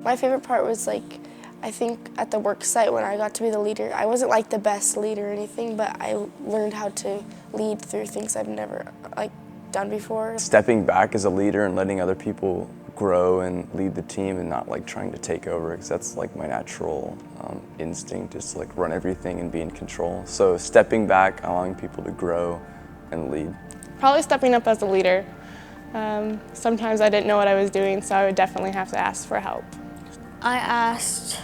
My favorite part was I think at the work site when I got to be the leader. I wasn't like the best leader or anything, but I learned how to lead through things I've never done before. Stepping back as a leader and letting other people grow and lead the team and not trying to take over, because that's my natural instinct is to run everything and be in control. So stepping back, allowing people to grow and lead. Probably stepping up as a leader. Sometimes I didn't know what I was doing, so I would definitely have to ask for help. I asked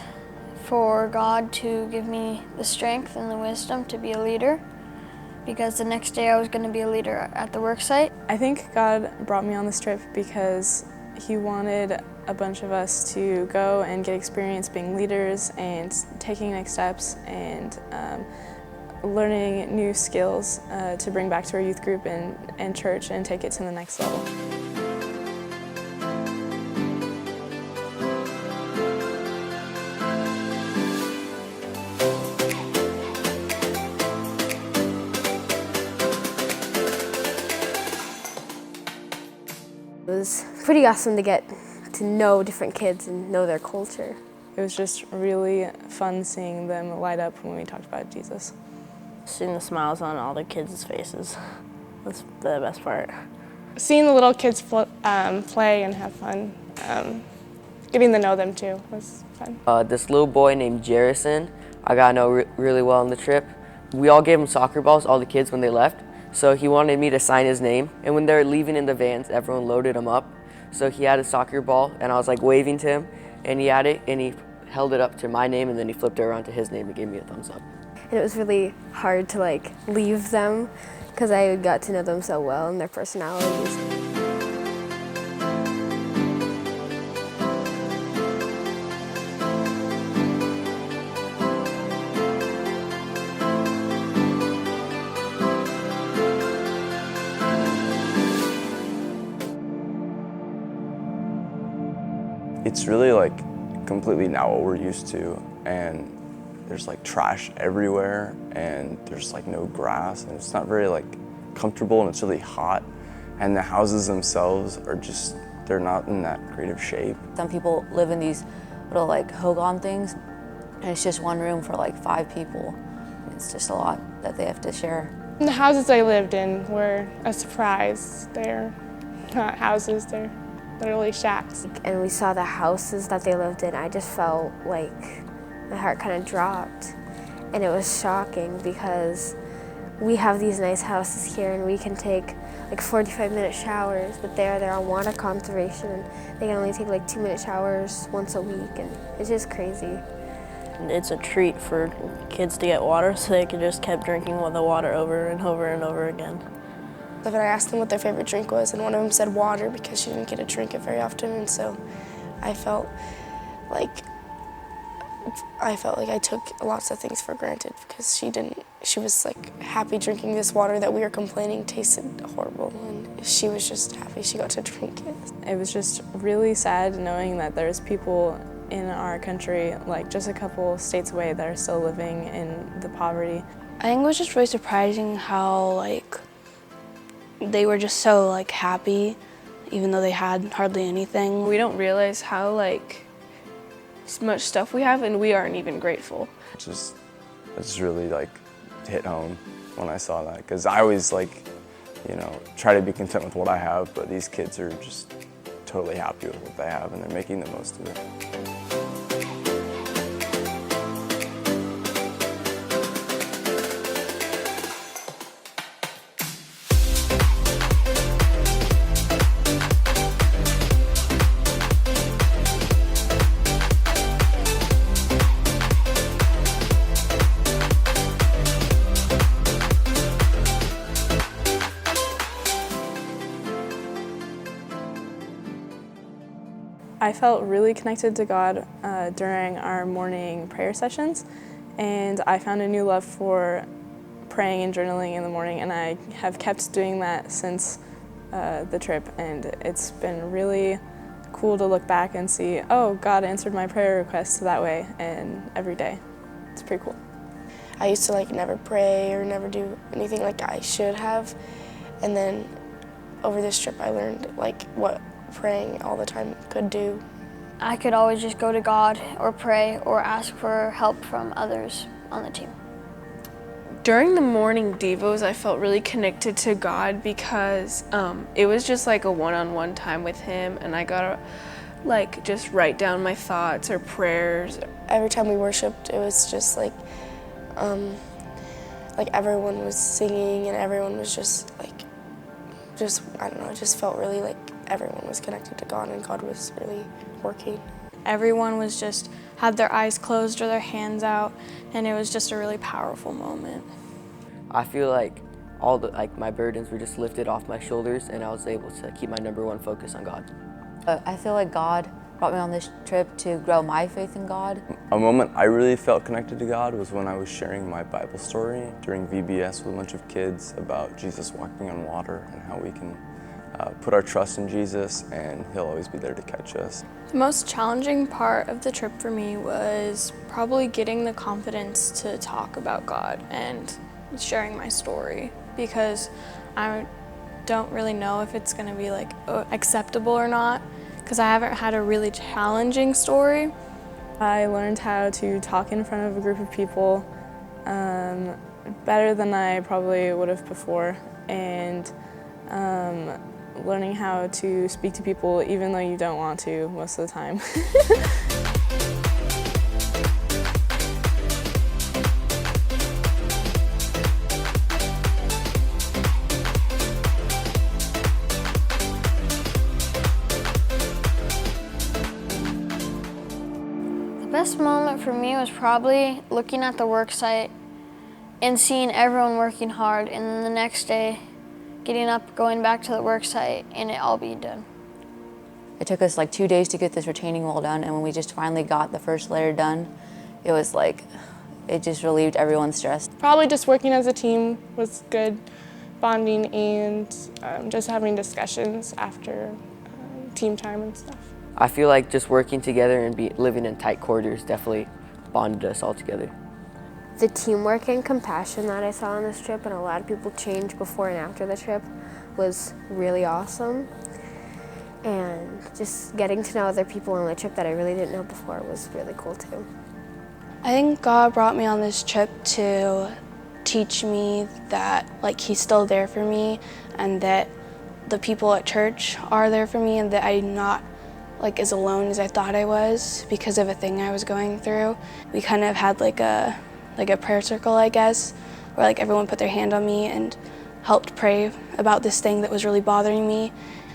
for God to give me the strength and the wisdom to be a leader, because the next day I was going to be a leader at the work site. I think God brought me on this trip because He wanted a bunch of us to go and get experience being leaders and taking next steps and learning new skills to bring back to our youth group and church and take it to the next level. It was pretty awesome to get to know different kids and know their culture. It was just really fun seeing them light up when we talked about Jesus. Seeing the smiles on all the kids' faces, that's the best part. Seeing the little kids play and have fun, getting to know them too was fun. This little boy named Jerrison, I got to know really well on the trip. We all gave him soccer balls, all the kids, when they left. So he wanted me to sign his name, and when they were leaving in the vans, everyone loaded him up. So he had a soccer ball, and I was waving to him, and he had it, and he held it up to my name, and then he flipped it around to his name and gave me a thumbs up. And it was really hard to leave them because I got to know them so well and their personalities. It's really completely not what we're used to, and there's trash everywhere, and there's no grass, and it's not very comfortable, and it's really hot, and the houses themselves are just, they're not in that great of shape. Some people live in these little hogan things, and it's just one room for 5 people. It's just a lot that they have to share. The houses I lived in were a surprise. They're not houses, they're literally shacks. And we saw the houses that they lived in. I just felt my heart kind of dropped. And it was shocking because we have these nice houses here and we can take 45-minute showers, but they're on water conservation and they can only take 2-minute showers once a week, and it's just crazy. It's a treat for kids to get water, so they can just keep drinking the water over and over and over again. But I asked them what their favorite drink was, and one of them said water because she didn't get to drink it very often, and so I felt like I took lots of things for granted because she was happy drinking this water that we were complaining tasted horrible, and she was just happy she got to drink it. It was just really sad knowing that there's people in our country, just a couple states away, that are still living in the poverty. I think it was just really surprising how they were just so happy, even though they had hardly anything. We don't realize how much stuff we have, and we aren't even grateful. It's really hit home when I saw that, because I always try to be content with what I have, but these kids are just totally happy with what they have, and they're making the most of it. I felt really connected to God during our morning prayer sessions, and I found a new love for praying and journaling in the morning, and I have kept doing that since the trip, and it's been really cool to look back and see, oh, God answered my prayer requests that way, and every day. It's pretty cool. I used to never pray or never do anything I should have, and then over this trip I learned what praying all the time could do. I could always just go to God or pray or ask for help from others on the team. During the morning devos, I felt really connected to God because it was just like a one-on-one time with Him, and I got to like just write down my thoughts or prayers. Every time we worshiped, it was just like everyone was singing and everyone was just I don't know, it just felt really like everyone was connected to God and God was really working. Everyone was just had their eyes closed or their hands out, and it was just a really powerful moment. I feel like all the my burdens were just lifted off my shoulders, and I was able to keep my #1 focus on God. I feel like God brought me on this trip to grow my faith in God. A moment I really felt connected to God was when I was sharing my Bible story during VBS with a bunch of kids about Jesus walking on water and how we can put our trust in Jesus and He'll always be there to catch us. The most challenging part of the trip for me was probably getting the confidence to talk about God and sharing my story, because I don't really know if it's going to be like acceptable or not, because I haven't had a really challenging story. I learned how to talk in front of a group of people better than I probably would have before, and learning how to speak to people even though you don't want to most of the time. The best moment for me was probably looking at the work site and seeing everyone working hard, and then the next day getting up, going back to the work site, and it all being done. It took us like 2 days to get this retaining wall done, and when we just finally got the first layer done, it was like, it just relieved everyone's stress. Probably just working as a team was good, bonding and just having discussions after team time and stuff. I feel like just working together and living in tight quarters definitely bonded us all together. The teamwork and compassion that I saw on this trip, and a lot of people change before and after the trip, was really awesome. And just getting to know other people on the trip that I really didn't know before was really cool too. I think God brought me on this trip to teach me that He's still there for me, and that the people at church are there for me, and that I'm not as alone as I thought I was because of a thing I was going through. We kind of had like a prayer circle, I guess, where everyone put their hand on me and helped pray about this thing that was really bothering me.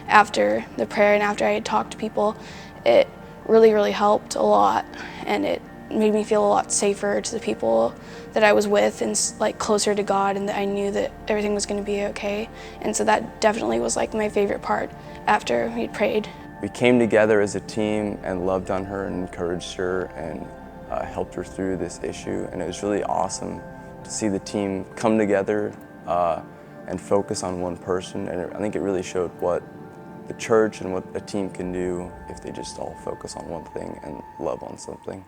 After the prayer and after I had talked to people, it really, really helped a lot, and it made me feel a lot safer to the people that I was with and closer to God, and that I knew that everything was going to be okay. And so that definitely was my favorite part after we'd prayed. We came together as a team and loved on her and encouraged her and helped her through this issue, and it was really awesome to see the team come together and focus on one person, and I think it really showed what the church and what a team can do if they just all focus on one thing and love on something.